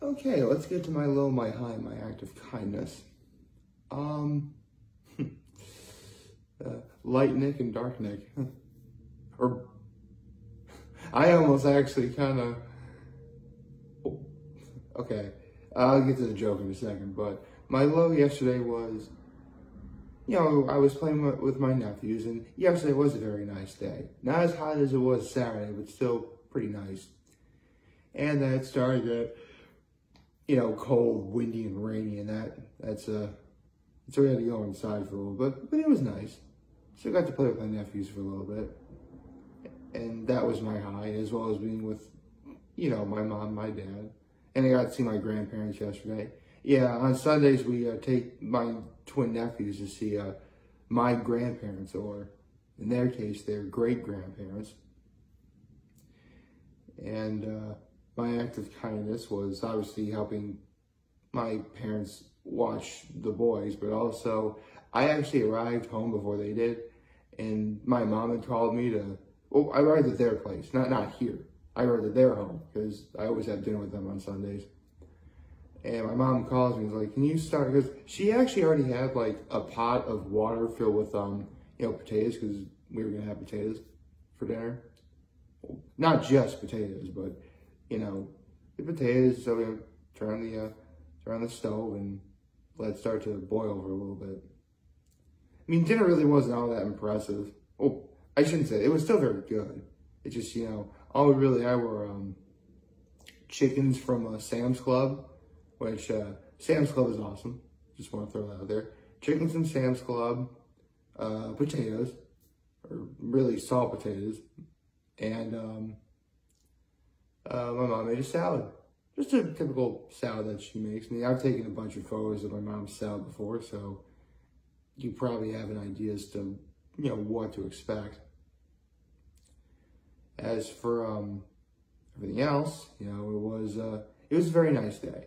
Okay, let's get to my low, my high, my act of kindness. Light Nick and Dark Nick. Or, I almost actually kind of, okay, I'll get to the joke in a second, but my low yesterday was, you know, I was playing with my nephews, and yesterday was a very nice day. Not as hot as it was Saturday, but still pretty nice. And then it started to, you know, cold, windy, and rainy, and so we had to go inside for a little bit, but it was nice. So I got to play with my nephews for a little bit, and that was my high, as well as being with, you know, my mom, my dad, and I got to see my grandparents yesterday. Yeah, on Sundays we take my twin nephews to see my grandparents, or in their case, their great-grandparents. And my act of kindness was obviously helping my parents watch the boys, but also I actually arrived home before they did, and my mom had called me to, well, I arrived at their place, not here. I arrived at their home, because I always have dinner with them on Sundays. And my mom calls me and is like, can you start, because she actually already had like a pot of water filled with, you know, potatoes, because we were going to have potatoes for dinner. Not just potatoes, but, you know, the potatoes, so we turn the stove and let it start to boil for a little bit. I mean, dinner really wasn't all that impressive. Oh, I shouldn't say, it was still very good. It just, you know, all we really had were chickens from Sam's Club, which Sam's Club is awesome. Just want to throw that out there. Chickens from Sam's Club, potatoes, or really salt potatoes, and my mom made a salad. Just a typical salad that she makes. I mean, I've taken a bunch of photos of my mom's salad before, so you probably have an idea as to, you know, what to expect. As for everything else, you know, it was a very nice day.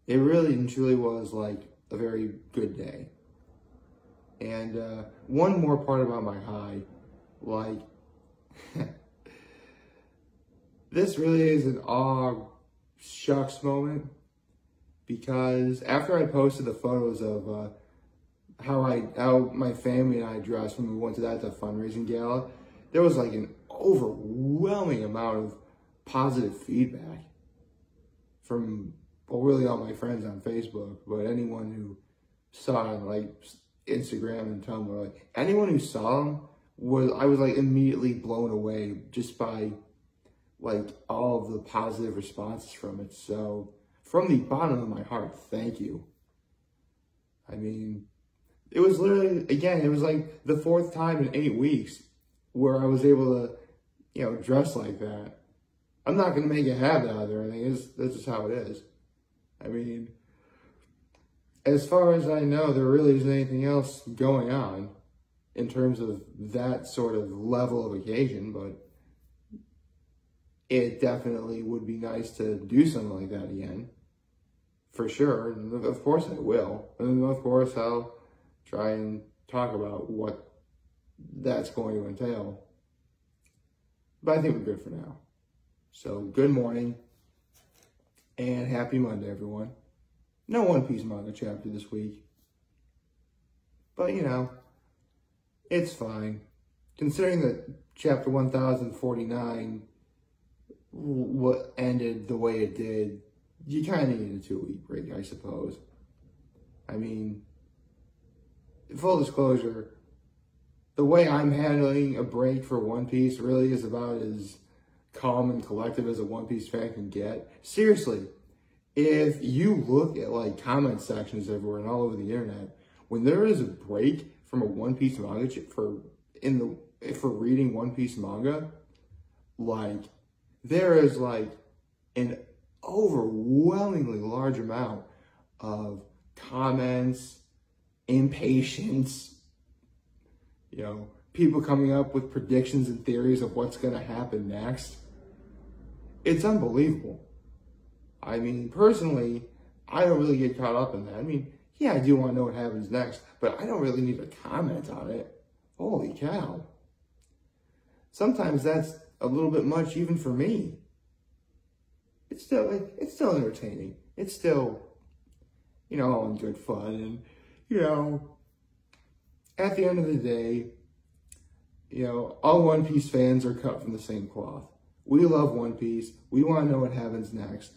It really and truly was like a very good day. And one more part about my high, like, this really is an aw shucks moment, because after I posted the photos of how my family and I dressed when we went to the fundraising gala, there was like an overwhelming amount of positive feedback from, well, really all my friends on Facebook, but anyone who saw it on like Instagram and Tumblr, like anyone who saw them, I was like immediately blown away just by like all of the positive responses from it. So from the bottom of my heart, thank you. I mean, it was literally, again, it was like the 4th time in 8 weeks where I was able to, you know, dress like that. I'm not going to make a habit out of it or anything. That's just how it is. I mean, as far as I know, there really isn't anything else going on in terms of that sort of level of occasion, but it definitely would be nice to do something like that again, for sure. And of course I will. And of course I'll try and talk about what that's going to entail. But I think we're good for now. So good morning and happy Monday, everyone. No One Piece manga chapter this week. But, you know, it's fine. Considering that chapter 1049 what ended the way it did, you kind of need a 2-week break, I suppose. I mean, full disclosure, the way I'm handling a break for One Piece really is about as calm and collective as a One Piece fan can get. Seriously, if you look at like comment sections everywhere and all over the internet, when there is a break from a One Piece manga for reading One Piece manga, like there is like an overwhelmingly large amount of comments, impatience, you know, people coming up with predictions and theories of what's going to happen next. It's unbelievable. I mean, personally, I don't really get caught up in that. I mean, yeah, I do want to know what happens next, but I don't really need to comment on it. Holy cow. Sometimes that's a little bit much even for me. it's still entertaining. It's still, you know, all in good fun. And, you know, at the end of the day, you know, all One Piece fans are cut from the same cloth. We love One Piece. We want to know what happens next.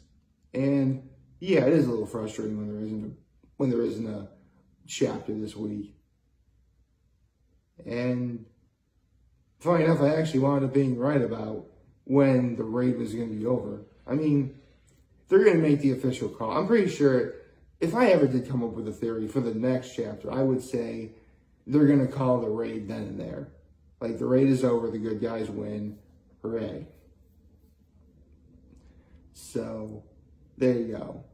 And yeah, it is a little frustrating when there isn't a chapter this week. And funny enough, I actually wound up being right about when the raid was going to be over. I mean, they're going to make the official call. I'm pretty sure if I ever did come up with a theory for the next chapter, I would say they're going to call the raid then and there. Like, the raid is over, the good guys win. Hooray. So, there you go.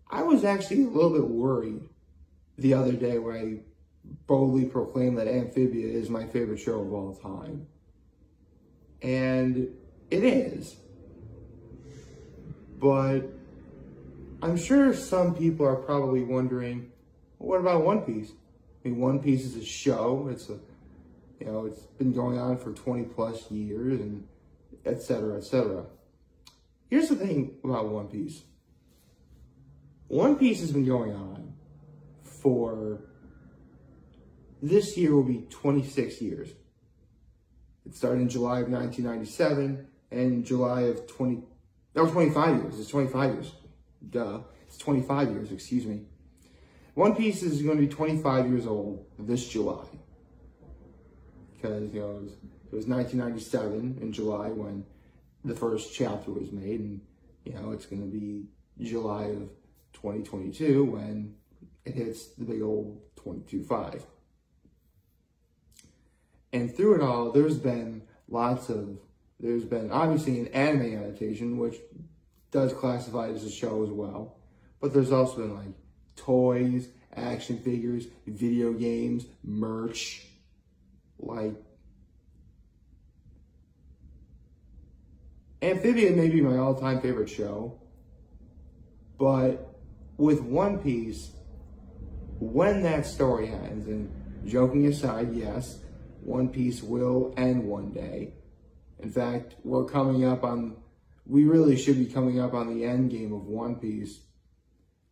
I was actually a little bit worried the other day when I boldly proclaimed that Amphibia is my favorite show of all time. And it is. But I'm sure some people are probably wondering, well, what about One Piece? I mean, One Piece is a show. It's been going on for 20 plus years, and et cetera, et cetera. Here's the thing about One Piece. One Piece has been going on for, this year will be 26 years. It started in July of 1997 and July of 25 years. It's 25 years. Duh. It's 25 years, excuse me. One Piece is going to be 25 years old this July. Because, you know, it was 1997 in July when the first chapter was made. And, you know, it's going to be July of 2022 when it hits the big old 22.5. And through it all, there's been obviously an anime adaptation, which does classify it as a show as well. But there's also been like toys, action figures, video games, merch. Like, Amphibia may be my all-time favorite show. But with One Piece, when that story ends, and joking aside, yes, One Piece will end one day. In fact, we really should be coming up on the end game of One Piece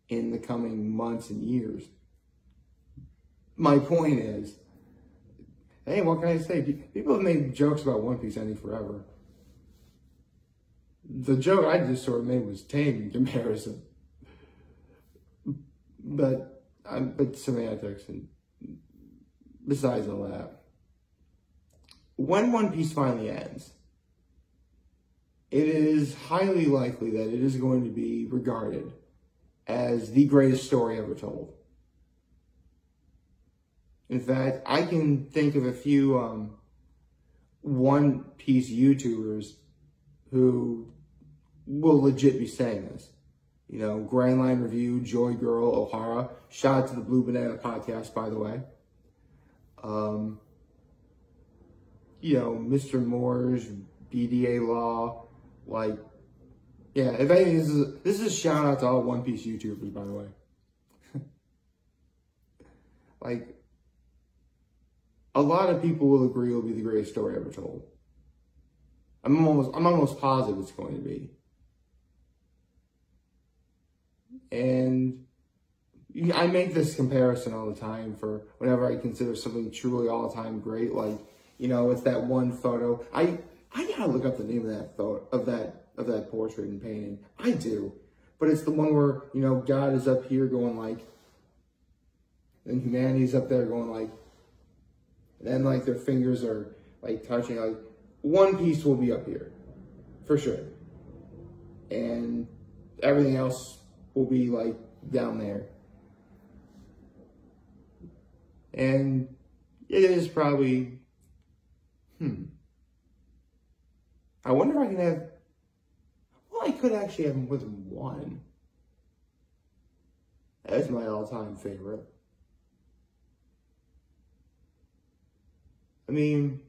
in the coming months and years. My point is, hey, what can I say? People have made jokes about One Piece ending forever. The joke I just sort of made was tame in comparison. But semantics, and besides all that, when One Piece finally ends, it is highly likely that it is going to be regarded as the greatest story ever told. In fact, I can think of a few One Piece YouTubers who will legit be saying this. You know, Grand Line Review, Joy Girl, O'Hara. Shout out to the Blue Banana podcast, by the way. You know, Mr. Moore's, BDA Law. Like, yeah, if anything, this is a shout out to all One Piece YouTubers, by the way. Like, a lot of people will agree it'll be the greatest story ever told. I'm almost positive it's going to be. And I make this comparison all the time for whenever I consider something truly all-time great. Like, you know, it's that one photo. I gotta look up the name of that photo, of that portrait and painting. I do, but it's the one where, you know, God is up here going like, and humanity's up there going like, and then like their fingers are like touching. Like, One Piece will be up here for sure, and everything else will be like down there. And it is probably, I wonder if I can have, well, I could actually have more than one. That's my all-time favorite. I mean,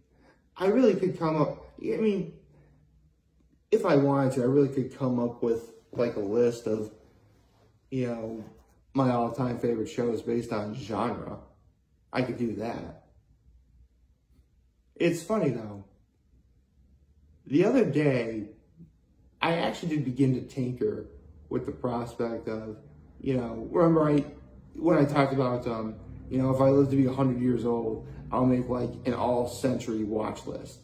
I really could come up, I mean, if I wanted to, I really could come up with like a list of, you know, my all-time favorite shows based on genre. I could do that. It's funny though. the other day, I actually did begin to tinker with the prospect of, remember when I talked about, if I live to be 100 years old, I'll make like an all-century watch list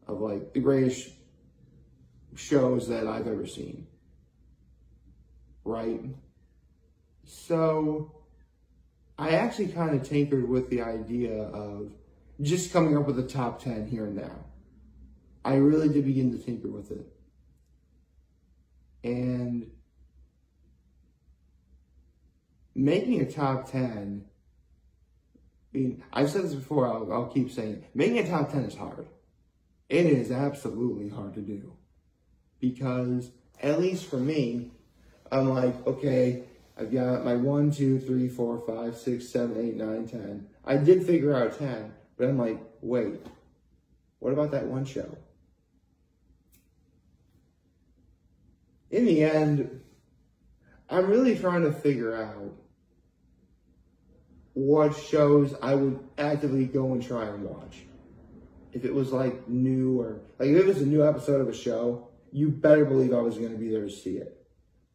of like the greatest shows that I've ever seen, right? So I actually kind of tinkered with the idea of just coming up with a top 10 here and now. I really did begin to tinker with it. And making a top 10, I mean, I've said this before, I'll keep saying it. Making a top 10 is hard. It is absolutely hard to do. Because, at least for me, I'm like, okay, I've got my 1, 2, 3, 4, 5, 6, 7, 8, 9, 10. I did figure out 10, but I'm like, wait, what about that one show? In the end, I'm really trying to figure out what shows I would actively go and try and watch. If it was like new or like if it was a new episode of a show, you better believe I was going to be there to see it.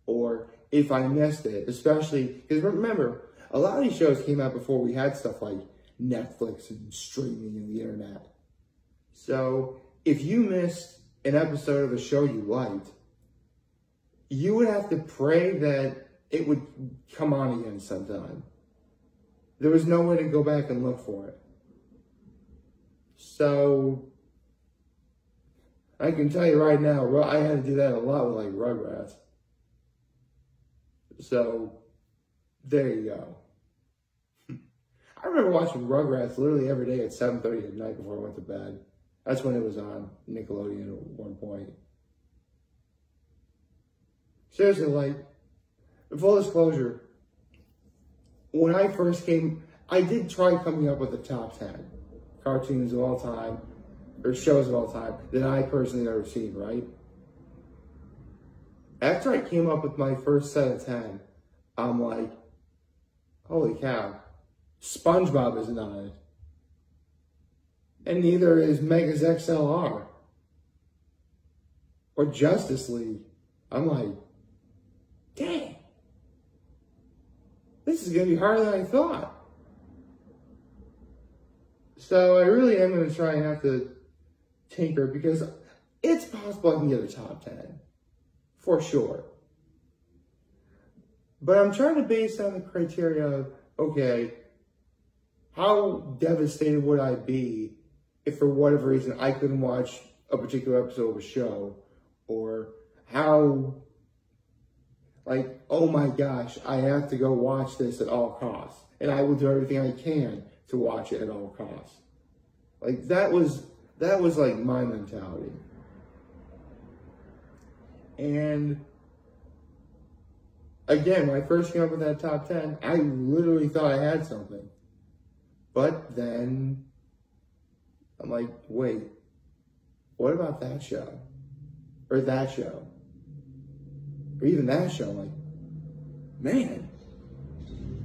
Or if I missed it, especially because remember, a lot of these shows came out before we had stuff like Netflix and streaming and the internet. So if you missed an episode of a show you liked, you would have to pray that it would come on again sometime. There was no way to go back and look for it. So I can tell you right now, I had to do that a lot with like Rugrats. So there you go. I remember watching Rugrats literally every day at 7:30 at night before I went to bed. That's when it was on Nickelodeon at one point. Seriously, like, full disclosure, when I first came, I did try coming up with a top 10 cartoons of all time, or shows of all time, that I personally have ever seen, right? After I came up with my first set of 10, I'm like, holy cow, SpongeBob isn't on it. And neither is Megas XLR. Or Justice League. I'm like, dang, this is going to be harder than I thought. So I really am going to try and have to tinker because it's possible I can get a top 10. For sure. But I'm trying to base on the criteria of, okay, how devastated would I be if for whatever reason I couldn't watch a particular episode of a show? Or how, like, oh my gosh, I have to go watch this at all costs. And I will do everything I can to watch it at all costs. Like, that was like my mentality. And again, when I first came up with that top 10, I literally thought I had something. But then I'm like, wait, what about that show? Or that show? Or even that show? I'm like, man,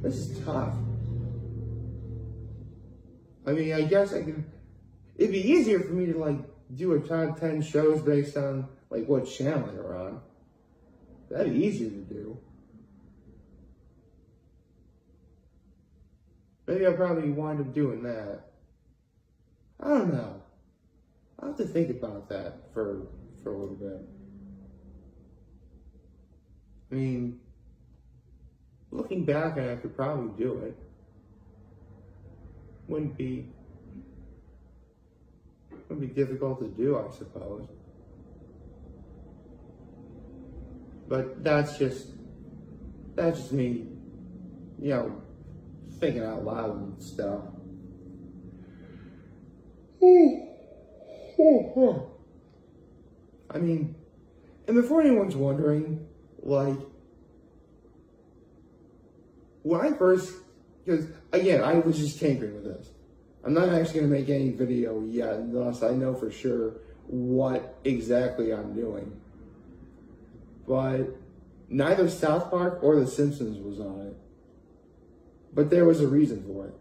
this is tough. I mean, I guess it'd be easier for me to like do a top 10 shows based on like what channel they're on. That'd be easier to do. Maybe I'll probably wind up doing that. I don't know. I'll have to think about that for a little bit. I mean, looking back, I could probably do it. Wouldn't be difficult to do, I suppose. But that's just me, thinking out loud and stuff. I mean, and before anyone's wondering, like, when I first, because again, I was just tinkering with this. I'm not actually going to make any video yet unless I know for sure what exactly I'm doing. But neither South Park or The Simpsons was on it. But there was a reason for it.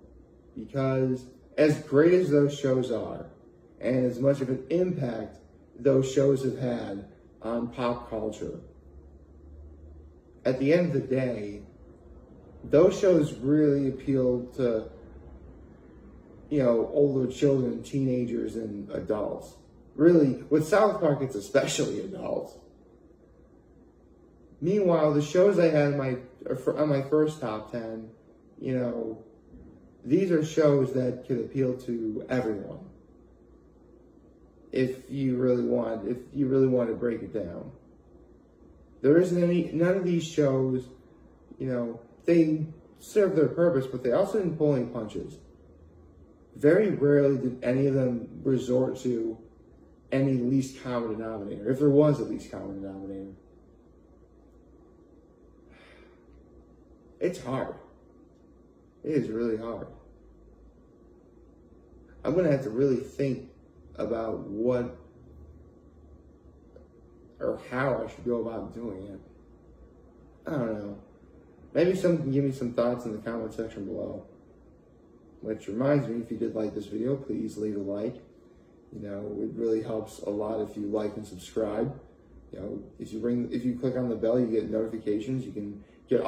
Because as great as those shows are, and as much of an impact those shows have had on pop culture. At the end of the day, those shows really appeal to, older children, teenagers, and adults. Really, with South Park, it's especially adults. Meanwhile, the shows I had on my first top 10, these are shows that could appeal to everyone. If you really want to break it down. There isn't none of these shows, they serve their purpose, but they also didn't pull any punches. Very rarely did any of them resort to any least common denominator, if there was a least common denominator. It's hard. It is really hard. I'm going to have to really think about what or how I should go about doing it. I don't know. Maybe someone can give me some thoughts in the comment section below. Which reminds me, if you did like this video, please leave a like. It really helps a lot if you like and subscribe. If you click on the bell, you get notifications. You can get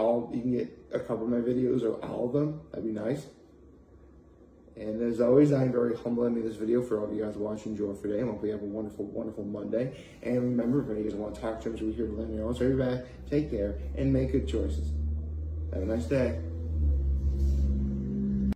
a couple of my videos or all of them. That'd be nice. And as always, I'm very humble ending this video for all of you guys watching. Enjoy for today. I hope you have a wonderful, wonderful Monday. And remember, if you guys want to talk to me, we're here to let me know. So everybody, take care and make good choices. Have a nice day.